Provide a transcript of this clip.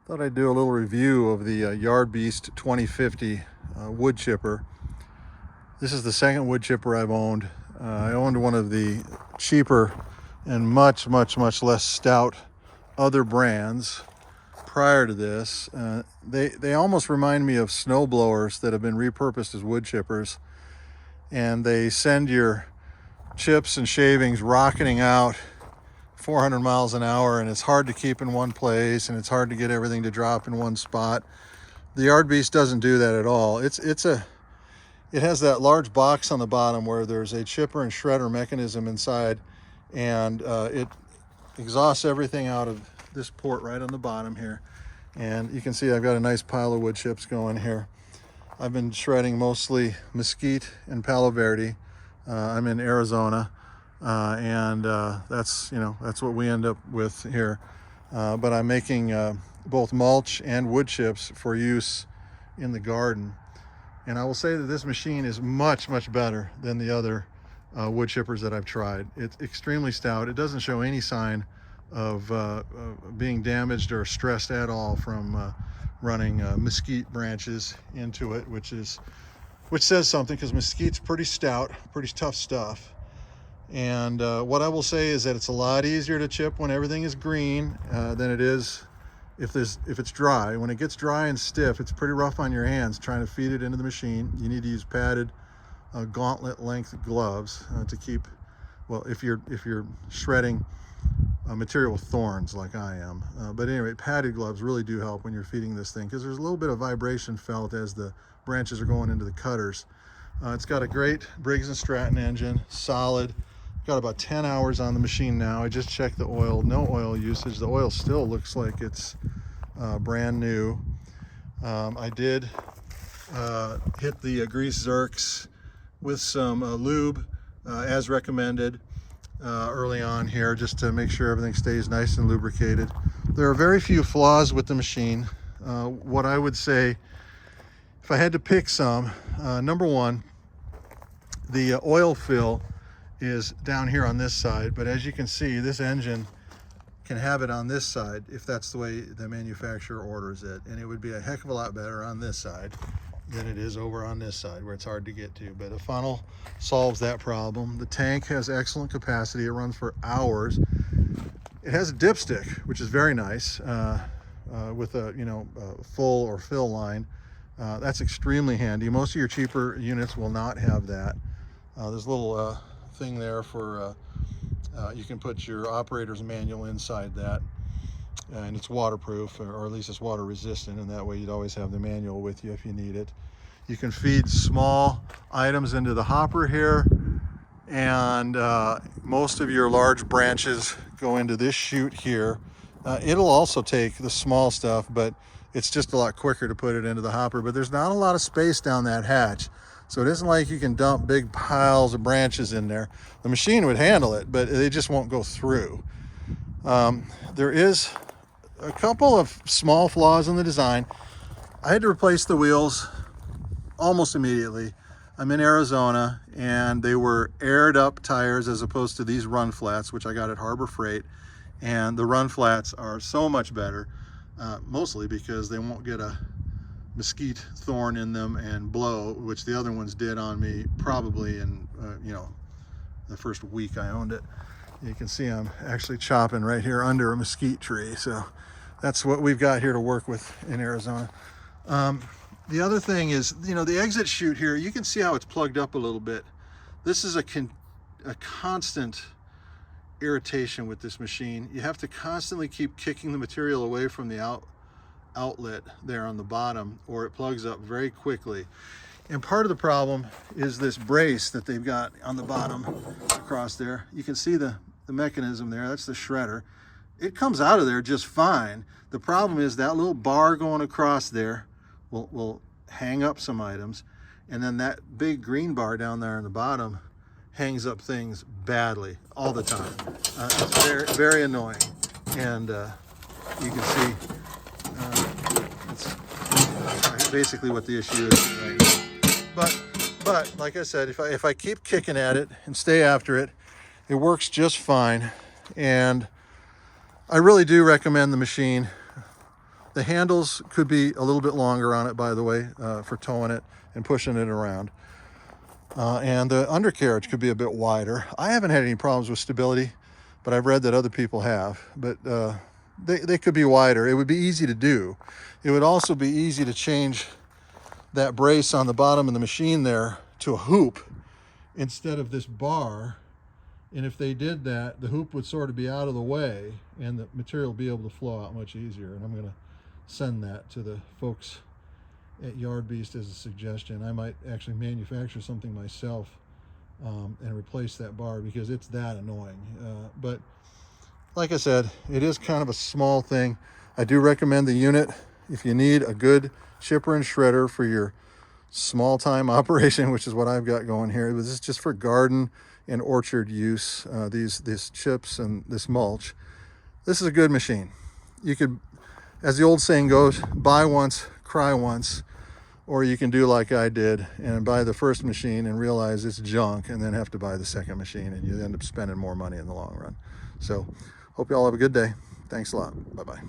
Thought I'd do a little review of the Yardbeast 2050 wood chipper. This is the second wood chipper I've owned. I owned one of the cheaper and much less stout other brands prior to this. They almost remind me of snow blowers that have been repurposed as wood chippers, and they send your chips and shavings rocketing out 400 miles an hour, and it's hard to keep in one place, and it's hard to get everything to drop in one spot. The Yardbeast doesn't do that at all. It has that large box on the bottom where there's a chipper and shredder mechanism inside, and it exhausts everything out of this port right on the bottom here. And you can see I've got a nice pile of wood chips going here. I've been shredding mostly mesquite and palo verde. I'm in Arizona. That's what we end up with here. But I'm making both mulch and wood chips for use in the garden. And I will say that this machine is much better than the other wood chippers that I've tried. It's extremely stout. It doesn't show any sign of being damaged or stressed at all from running mesquite branches into it, which says something, because mesquite's pretty stout, pretty tough stuff. And what I will say is that it's a lot easier to chip when everything is green than it is if it's dry. When it gets dry and stiff, it's pretty rough on your hands trying to feed it into the machine. You need to use padded gauntlet length gloves to keep, well, if you're shredding material with thorns like I am. But anyway, padded gloves really do help when you're feeding this thing, because there's a little bit of vibration felt as the branches are going into the cutters. It's got a great Briggs & Stratton engine, solid. Got about 10 hours on the machine now. I just checked the oil, no oil usage. The oil still looks like it's brand new. I did hit the grease zerks with some lube as recommended early on here, just to make sure everything stays nice and lubricated. There are very few flaws with the machine. What I would say, if I had to pick some, number one, the oil fill is down here on this side, but as you can see, this engine can have it on this side if that's the way the manufacturer orders it, and it would be a heck of a lot better on this side than it is over on this side where it's hard to get to. But a funnel solves that problem. The tank has excellent capacity. It runs for hours. It has a dipstick, which is very nice, with a full or fill line. That's extremely handy. Most of your cheaper units will not have that. There's a little thing there for you can put your operator's manual inside that, and it's waterproof, or at least it's water resistant, and that way you'd always have the manual with you if you need it. You can feed small items into the hopper here, and most of your large branches go into this chute here. It'll also take the small stuff, but it's just a lot quicker to put it into the hopper. But there's not a lot of space down that hatch, so it isn't like you can dump big piles of branches in there. The machine would handle it, but they just won't go through. There is a couple of small flaws in the design. I had to replace the wheels almost immediately. I'm in Arizona, and they were aired up tires as opposed to these run flats, which I got at Harbor Freight. And the run flats are so much better, mostly because they won't get a mesquite thorn in them and blow, which the other ones did on me probably in the first week I owned it. You can see I'm actually chopping right here under a mesquite tree, so that's what we've got here to work with in Arizona. The other thing is, the exit chute here, you can see how it's plugged up a little bit. This is a constant irritation with this machine. You have to constantly keep kicking the material away from the outlet there on the bottom, or it plugs up very quickly. And part of the problem is this brace that they've got on the bottom across there. You can see the mechanism there. That's the shredder. It comes out of there just fine. The problem is that little bar going across there will hang up some items, and then that big green bar down there on the bottom hangs up things badly all the time. It's very annoying, and you can see it's basically what the issue is right now. But like I said, if I keep kicking at it and stay after it, it works just fine. And I really do recommend the machine The handles could be a little bit longer on it, by the way, for towing it and pushing it around. And the undercarriage could be a bit wider. I haven't had any problems with stability, but I've read that other people have. But they could be wider. It would be easy to do. It would also be easy to change that brace on the bottom of the machine there to a hoop instead of this bar. And if they did that, the hoop would sort of be out of the way and the material would be able to flow out much easier. And I'm going to send that to the folks at Yardbeast as a suggestion. I might actually manufacture something myself and replace that bar because it's that annoying. But like I said, it is kind of a small thing. I do recommend the unit if you need a good chipper and shredder for your small time operation, which is what I've got going here. This is just for garden and orchard use, these chips and this mulch. This is a good machine. You could, as the old saying goes, buy once, cry once, or you can do like I did and buy the first machine and realize it's junk and then have to buy the second machine, and you end up spending more money in the long run. So hope you all have a good day. Thanks a lot. Bye-bye.